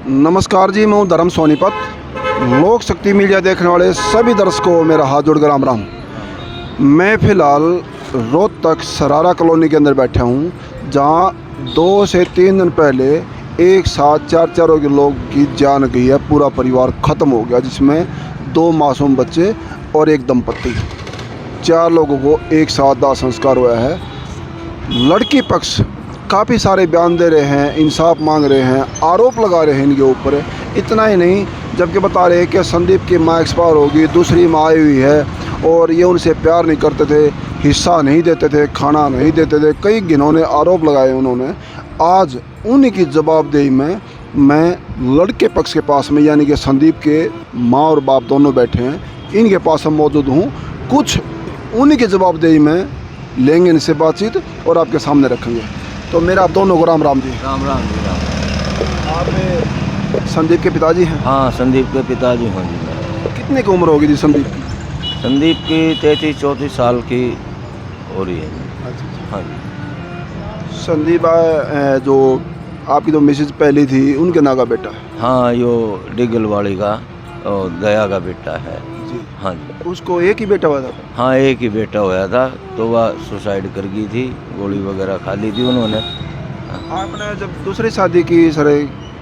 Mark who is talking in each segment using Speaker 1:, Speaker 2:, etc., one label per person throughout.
Speaker 1: नमस्कार जी, मैं हूं धर्म सोनीपत। लोक शक्ति मीडिया देखने वाले सभी दर्शकों को मेरा हाथ जोड़कर राम राम। मैं फ़िलहाल रोहतक सरारा कॉलोनी के अंदर बैठा हूं, जहां 2 से 3 दिन पहले एक साथ 4 के लोग की जान गई है। पूरा परिवार ख़त्म हो गया, जिसमें 2 मासूम बच्चे और एक दंपत्ति, 4 लोगों को एक साथ दाह संस्कार हुआ है। लड़की पक्ष काफ़ी सारे बयान दे रहे हैं, इंसाफ मांग रहे हैं, आरोप लगा रहे हैं इनके ऊपर। इतना ही नहीं, जबकि बता रहे हैं कि संदीप की माँ एक्सपायर होगी, दूसरी माँ आई हुई है और ये उनसे प्यार नहीं करते थे, हिस्सा नहीं देते थे, खाना नहीं देते थे। कई घिनौने आरोप लगाए उन्होंने। आज उन्हीं की जवाबदेही में मैं लड़के पक्ष के पास में, यानी कि संदीप के माँ और बाप दोनों बैठे हैं, इनके पास हम मौजूद हूँ। कुछ उन्हीं की जवाबदेही में लेंगे इनसे बातचीत और आपके सामने रखेंगे। तो मेरा आप दोनों को राम राम जी।
Speaker 2: राम राम जी। राम।
Speaker 1: आप संदीप के पिताजी हैं?
Speaker 2: हाँ, संदीप के पिताजी हूँ जी मैं।
Speaker 1: कितने की उम्र होगी जी संदीप की?
Speaker 2: संदीप की 33-34 साल की हो रही है जी।
Speaker 1: अच्छा।
Speaker 2: हाँ जी।
Speaker 1: संदीप जो आपकी जो मिसेज पहली थी, उनके नाम का बेटा है?
Speaker 2: हाँ, यो डिगल वाली का और दया का बेटा है
Speaker 1: जी।
Speaker 2: हाँ जी।
Speaker 1: उसको एक ही बेटा हुआ था?
Speaker 2: हाँ, एक ही बेटा हुआ था, तो वह सुसाइड कर गई थी, गोली वगैरह खा ली थी उन्होंने।
Speaker 1: आपने जब दूसरी शादी की, सर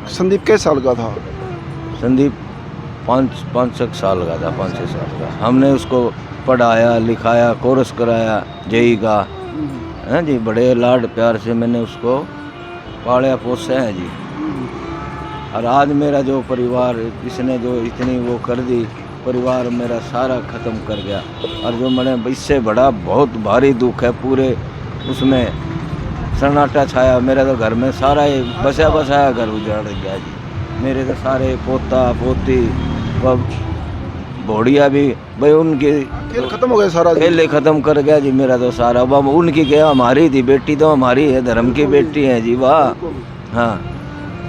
Speaker 1: संदीप किस साल का था?
Speaker 2: संदीप 5-6 साल का था, 5-6 साल का। हमने उसको पढ़ाया लिखाया, कोर्स कराया जेई का है जी। बड़े लाड प्यार से मैंने उसको पाला पोसा है जी। और आज मेरा जो परिवार, इसने जो इतनी वो कर दी, परिवार मेरा सारा ख़त्म कर गया। और जो मैंने इससे बड़ा बहुत भारी दुख है, पूरे उसमें सन्नाटा छाया। मेरा तो घर में सारा ये बसाया घर उजाड़ गया जी। मेरे तो सारे पोता पोती भोड़िया भी भाई, उनकी
Speaker 1: खेल खत्म हो गया सारा?
Speaker 2: खेल ख़त्म कर गया जी मेरा तो सारा। अब उनकी क्या, हमारी थी बेटी, तो हमारी है, धर्म की बेटी है जी। वाह। हाँ,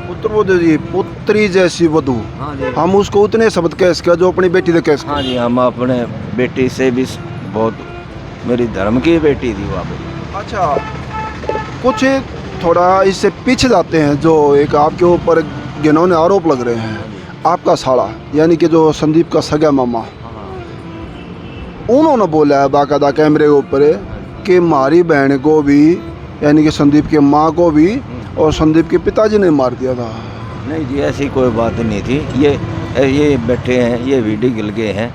Speaker 1: पुत्रवधू जी, पुत्री जैसी वधू।
Speaker 2: हाँ जी।
Speaker 1: हम उसको उतने शब्द कैस किया जो अपनी बेटी से कैस किया।
Speaker 2: हाँ जी, हम अपने बेटी से भी बहुत, मेरी धर्म की बेटी थी वहाँ पे।
Speaker 1: अच्छा, कुछ थोड़ा इससे पीछे जाते हैं। जो एक आपके ऊपर घिनौने आरोप लग रहे हैं, आपका साला यानी कि जो संदीप का सगा मामा, उन्होंने बोला है बाकायदा कैमरे के ऊपर कि हमारी बहन को भी, यानी कि संदीप की माँ को भी और संदीप के पिताजी ने मार दिया था।
Speaker 2: नहीं जी, ऐसी कोई बात नहीं थी। ये बैठे हैं, ये वीडियो गिल गए हैं,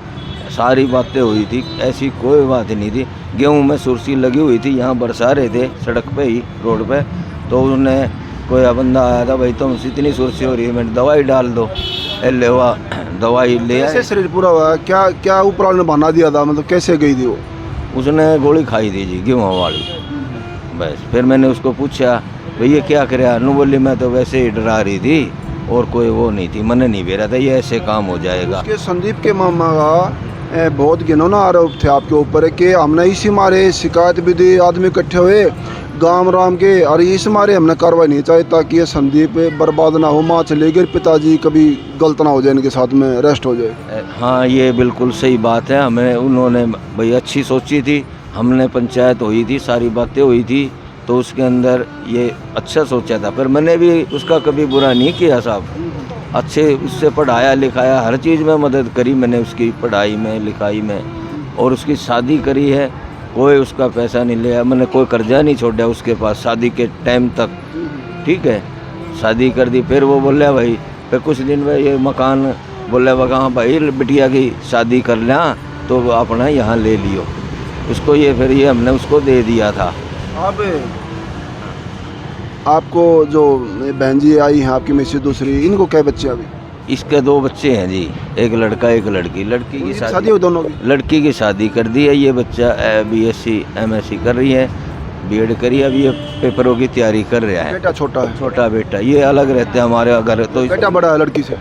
Speaker 2: सारी बातें हुई थी, ऐसी कोई बात नहीं थी। गेहूं में सुरसी लगी हुई थी, यहाँ बरसा रहे थे सड़क पे ही, रोड पे। तो उन्हें कोई बंदा आया था, भाई तुम इतनी सुरसी हो रही है, मैंने दवाई डाल दो। ले हुआ दवाई ले आए।
Speaker 1: कैसे शरीर पूरा हुआ? क्या क्या ऊपर वाले ने बना दिया था? मतलब कैसे गई थी वो?
Speaker 2: उसने गोली खाई थी जी, गेहूँ वाली। बस फिर मैंने उसको पूछा, भैया क्या करे? नू बोली, मैं तो वैसे ही डरा रही थी और कोई वो नहीं थी, मन नहीं बेरा था, ये ऐसे काम हो जाएगा।
Speaker 1: उसके संदीप के मामा का बहुत घिनौना आरोप थे आपके ऊपर कि हमने इसी मारे शिकायत भी दी, आदमी इकट्ठे हुए गांव राम के, और इस मारे हमने कार्रवाई नहीं चाहिए ताकि ये संदीप बर्बाद ना हो, माँ चले गई, पिताजी कभी गलत ना हो जाए, इनके साथ में रेस्ट हो जाए।
Speaker 2: हाँ, ये बिल्कुल सही बात है। हमें उन्होंने भाई अच्छी सोची थी, हमने पंचायत हुई थी, सारी बातें हुई थी, तो उसके अंदर ये अच्छा सोचा था। पर मैंने भी उसका कभी बुरा नहीं किया साहब, अच्छे उससे पढ़ाया लिखाया, हर चीज़ में मदद करी मैंने उसकी पढ़ाई में लिखाई में, और उसकी शादी करी है, कोई उसका पैसा नहीं लिया मैंने, कोई कर्जा नहीं छोड़ा उसके पास शादी के टाइम तक। ठीक है, शादी कर दी। फिर वो बोला भाई, फिर कुछ दिन में ये मकान बोला वहाँ भाई बिटिया की शादी कर लिया तो अपना यहाँ ले लियो उसको, ये फिर ये हमने उसको दे दिया था।
Speaker 1: अब आपको जो बहन जी आई हैं, आपकी मिसेज दूसरी, इनको क्या बच्चे अभी?
Speaker 2: इसके 2 बच्चे हैं जी, एक लड़का एक लड़की। लड़की की
Speaker 1: शादी हुई दोनों की?
Speaker 2: लड़की की शादी कर दी है। ये बच्चा BSc MSc कर रही है, B.Ed करी, अब ये पेपरों की तैयारी कर रहा है।
Speaker 1: बेटा छोटा है?
Speaker 2: छोटा बेटा, ये अलग रहते हैं हमारे घर। तो
Speaker 1: बेटा बड़ा है लड़की से?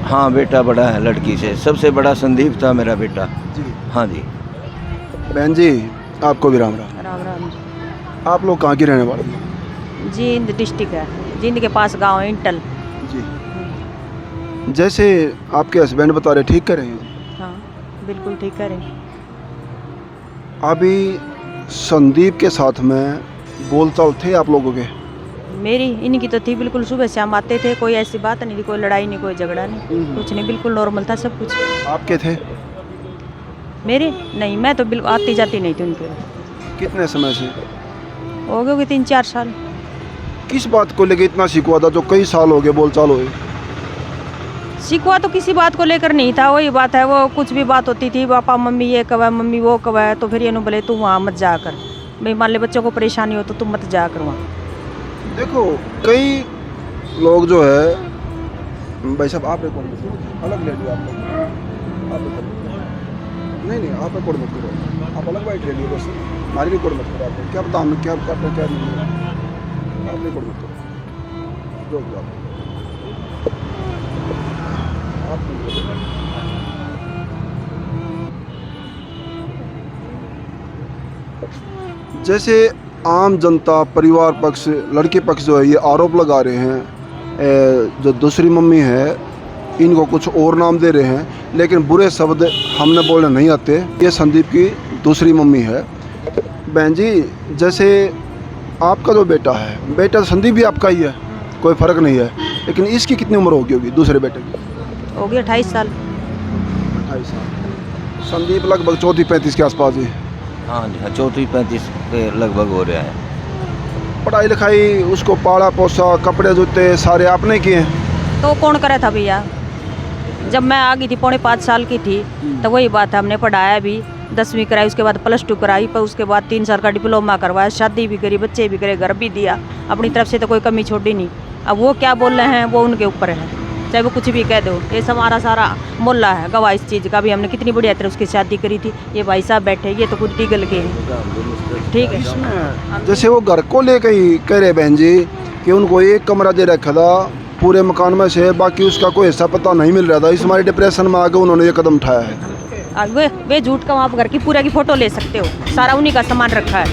Speaker 2: हाँ, बेटा बड़ा है लड़की से, सबसे बड़ा संदीप था मेरा बेटा
Speaker 1: जी।
Speaker 2: हाँ जी।
Speaker 1: बहन जी, आपको भी राम राम।
Speaker 3: राम राम जी।
Speaker 1: आप लोग कहाँ की रहने वाले हैं?
Speaker 3: जींद डिस्ट्रिक्ट है, जींद के पास गांव है इंटल
Speaker 1: जी। जैसे आपके हस्बैंड बता रहे, ठीक कर रहे हैं?
Speaker 3: हाँ, बिल्कुल ठीक करें।
Speaker 1: अभी संदीप के साथ में बोलचाल थे आप लोगों के?
Speaker 3: मेरी इनकी तो थी बिल्कुल, सुबह शाम आते थे, कोई ऐसी बात नहीं थी, कोई लड़ाई नहीं, कोई झगड़ा नहीं, कुछ नहीं, बिल्कुल नॉर्मल था सब कुछ।
Speaker 1: आपके थे?
Speaker 3: मेरे नहीं, मैं तो बिल्कुल आती जाती नहीं थी उनके।
Speaker 1: कितने समय से?
Speaker 3: हो गए 3-4 साल।
Speaker 1: किस बात को लेके इतना शिकवा था जो कई साल हो गए बोलचाल हुए?
Speaker 3: शिकवा तो किसी बात को लेकर नहीं था, वही बात है, वो कुछ भी बात होती थी, पापा मम्मी ये कब है, मम्मी वो कब है, तो फिर ये बोले तू वहाँ मत जा कर, भाई मान ले बच्चों को परेशानी हो तो तुम मत जा कर वहाँ।
Speaker 1: देखो कई लोग जो है, भाई साहब आप रिकॉर्ड मत करो, अलग ले लो आप लोग, आप रिकॉर्ड मत करो। नहीं आप रिकॉर्ड मत करो, आप अलग बाइट ले लियो बस, हमारी रिकॉर्ड मत करो। आपको क्या बताऊँ मैं क्या कर रहा क्या नहीं, आप रिकॉर्ड मत करो, रोक दो आप। जैसे आम जनता, परिवार पक्ष, लड़के पक्ष जो है ये आरोप लगा रहे हैं जो दूसरी मम्मी है इनको कुछ और नाम दे रहे हैं, लेकिन बुरे शब्द हमने बोलने नहीं आते। ये संदीप की दूसरी मम्मी है। बहन जी, जैसे आपका जो बेटा है, बेटा संदीप भी आपका ही है, कोई फ़र्क नहीं है, लेकिन इसकी कितनी उम्र होगी दूसरे बेटे की?
Speaker 3: हो गया 28 साल।
Speaker 1: 28 साल। संदीप लगभग 34-35 के आसपास ही।
Speaker 2: हाँ जी, हाँ 34-35 के लगभग हो रहे हैं।
Speaker 1: पढ़ाई लिखाई उसको पाला पोसा, कपड़े जूते सारे आपने किए?
Speaker 3: तो कौन करे था भैया, जब मैं आ गई थी 4.5 साल की थी, तो वही बात है, हमने पढ़ाया भी, 10वीं कराई, उसके बाद +2 कराई, पर उसके बाद 3 साल का डिप्लोमा करवाया, शादी भी करी, बच्चे भी करे, घर भी दिया, अपनी तरफ से तो कोई कमी छोड़ी नहीं। अब वो क्या बोल रहे हैं वो उनके ऊपर है, चाहे वो कुछ भी कह दो, ये हमारा सारा मोहल्ला है गवाह इस चीज़ का भी। हमने कितनी बढ़िया तरह उसकी शादी करी थी, ये भाई साहब बैठे, ये तो खुद टिगल के हैं, ठीक है।
Speaker 1: इसमें जैसे वो घर को लेकर ही कह रहे बहन जी कि उनको एक कमरा दे रखा था पूरे मकान में से, बाकी उसका कोई हिस्सा पता नहीं मिल रहा था, इस हमारे डिप्रेशन में आके उन्होंने ये कदम उठाया है।
Speaker 3: वे झूठ का वहाँ घर की पूरा की फ़ोटो ले सकते हो, सारा उन्हीं का सामान रखा है,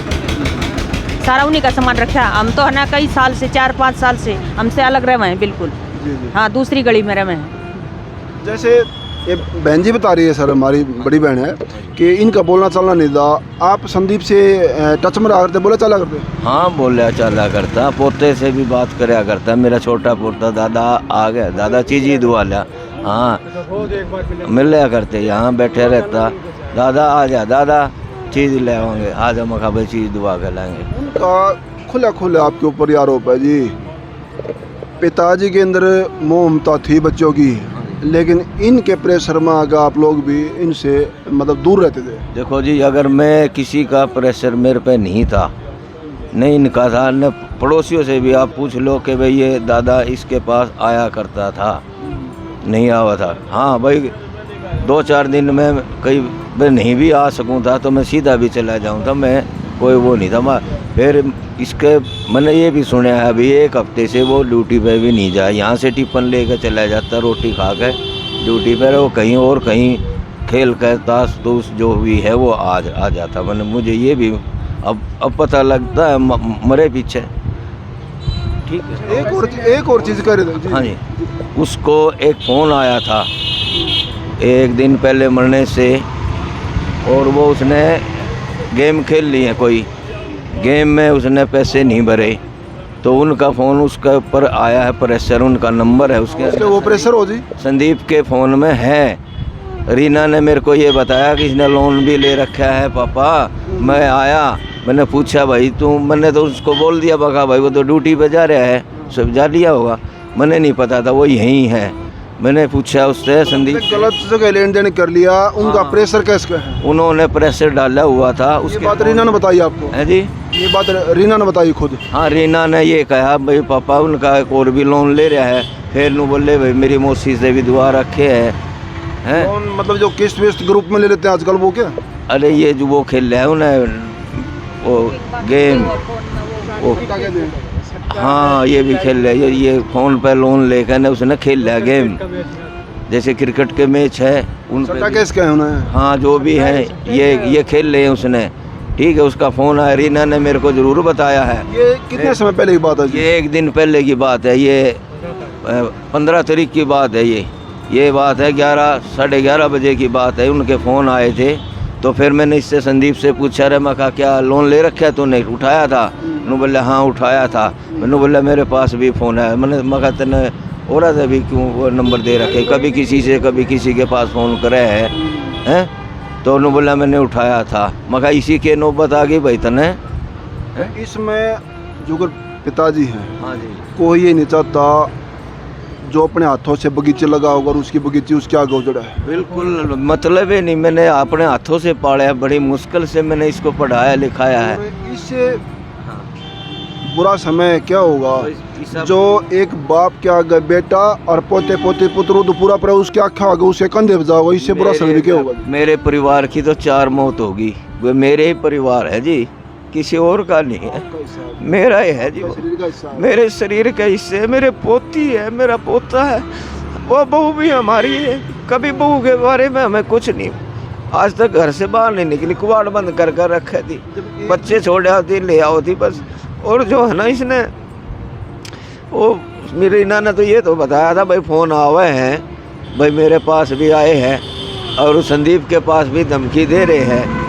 Speaker 3: सारा उन्हीं का सामान रखा है। हम तो है ना कई साल से, 4-5 साल से हमसे अलग रहे हुए हैं बिल्कुल। हाँ, दूसरी गली में रहे हैं।
Speaker 1: जैसे ये बहन जी बता रही है, सर हमारी बड़ी बहन है, कि इनका बोलना चलना नहीं था। आप संदीप से टच में रहा करते, बोला चला करते?
Speaker 2: हाँ, बोला चला करता, पोते से भी बात कराया करता। मेरा छोटा पोता, दादा आ गया, दादा चीज़ ही दुआ लिया, हाँ मिल लिया करते, यहाँ बैठे रहता, दादा आ जा, दादा चीज़ ले आएंगे, आ जा, मखा भाई चीज़ दुआ कर लाएंगे।
Speaker 1: उनका खुला खुला आपके ऊपर ये आरोप है जी, पिताजी के अंदर मोह ममता थी बच्चों की, लेकिन इनके प्रेशर में आगे आप लोग भी इनसे मतलब दूर रहते थे।
Speaker 2: देखो जी, अगर मैं किसी का प्रेशर मेरे पे नहीं था, नहीं इनका था, न पड़ोसियों से भी आप पूछ लो कि भाई ये दादा इसके पास आया करता था, नहीं आवा था। हाँ भाई, 2-4 दिन में कई मैं नहीं भी आ सकूँ था तो मैं सीधा भी चला जाऊँ था, मैं कोई वो नहीं था। फिर इसके मैंने ये भी सुना है अभी 1 हफ्ते से वो ड्यूटी पे भी नहीं जाए, यहाँ से टिफिन लेकर चला जाता, रोटी खा कर ड्यूटी पर, वो कहीं और कहीं खेल कर ताश तूश जो भी है वो आ जाता। मैंने मुझे ये भी अब पता लगता है मरे पीछे। ठीक है,
Speaker 1: एक और चीज़ कर रहे थे।
Speaker 2: हाँ जी, उसको एक फ़ोन आया था 1 दिन पहले मरने से, और वो उसने गेम खेल ली है, कोई गेम में उसने पैसे नहीं भरे, तो उनका फ़ोन उसके ऊपर आया है, प्रेशर उनका नंबर है उसके
Speaker 1: वो प्रेशर हो जी
Speaker 2: संदीप के फ़ोन में है। रीना ने मेरे को ये बताया कि इसने लोन भी ले रखा है पापा। मैं आया, मैंने पूछा भाई तू, मैंने तो उसको बोल दिया बका भाई वो तो ड्यूटी पे जा रहा है, सब जा लिया होगा, मैंने नहीं पता था वो यहीं है। मैंने पूछा उससे, संदीप
Speaker 1: गलत जगह लेन देन कर लिया, उनका प्रेशर कैसे है?
Speaker 2: उन्होंने प्रेशर डाला हुआ था। उसके
Speaker 1: बात रीना ने बताई आपको?
Speaker 2: है जी,
Speaker 1: ये बात रीना ने बताई खुद?
Speaker 2: हाँ, रीना ने ये कहा भाई पापा उनका एक और भी लोन ले रहा है। फिर नु बोले भाई मेरी मौसी से भी दुआ रखे है
Speaker 1: लोन, मतलब जो किस्त विस्त ग्रुप में ले लेते हैं आजकल वो क्या?
Speaker 2: अरे ये जो वो खेल रहा है उन्हें वो गेम, वो हाँ ये भी खेल रहा है, ये फ़ोन पे लोन लेकर ने उसने खेल लिया गेम, जैसे क्रिकेट के मैच है उन पे
Speaker 1: केस क्या है उन्हें?
Speaker 2: हाँ जो भी है ये खेल रहे हैं उसने। ठीक है, उसका फ़ोन आया, रीना ने मेरे को ज़रूर बताया है।
Speaker 1: ये कितने समय पहले की बात है?
Speaker 2: ये 1 दिन पहले की बात है, ये 15 तारीख की बात है। ये बात है 11-11:30 बजे की बात है। उनके फ़ोन आए थे, तो फिर मैंने इससे संदीप से पूछा, रे मैं कहा क्या लोन ले रखा है तूने? उठाया था? मैंने बोला हाँ उठाया था। मैंने बोला मेरे पास भी फ़ोन है। मैंने मगा तेने और अभी क्यों वो नंबर दे रखे, कभी किसी से कभी किसी के पास फ़ोन करे हैं। तो उन्होंने बोला मैंने उठाया था। मगा इसी के नौबत आ गई भाई तने।
Speaker 1: इसमें जो अगर पिताजी हैं,
Speaker 2: हाँ जी,
Speaker 1: कोई ये नहीं चाहता जो अपने हाथों से बगीचे लगा होगा और उसकी बगीचे उसके आगे उजड़ा है।
Speaker 2: बिल्कुल मतलब ही नहीं। मैंने अपने हाथों से पाला है, बड़ी मुश्किल से मैंने इसको पढ़ाया लिखाया है।
Speaker 1: और इससे बुरा समय क्या होगा जो एक बाप के आगे बेटा और पोते पोते पुत्र तो पूरा पर उसके आँखा आगे उसे कंधे बजाओगा, इससे बुरा समय क्या होगा?
Speaker 2: मेरे परिवार की तो 4 मौत होगी। वो मेरे ही परिवार है जी, किसी और का नहीं है, मेरा ही है जी। मेरे शरीर का हिस्से है, मेरे पोती है, मेरा पोता है, वो बहू भी हमारी है। कभी बहू के बारे में हमें कुछ नहीं, आज तक घर से बाहर नहीं निकली, कुवाड़ बंद कर कर रखे थी, बच्चे छोड़े होती ले आओ थी बस। और जो है ना इसने वो मेरी इना ने तो ये तो बताया था भाई फ़ोन आवे हैं, भाई मेरे पास भी आए हैं और संदीप के पास भी धमकी दे रहे हैं।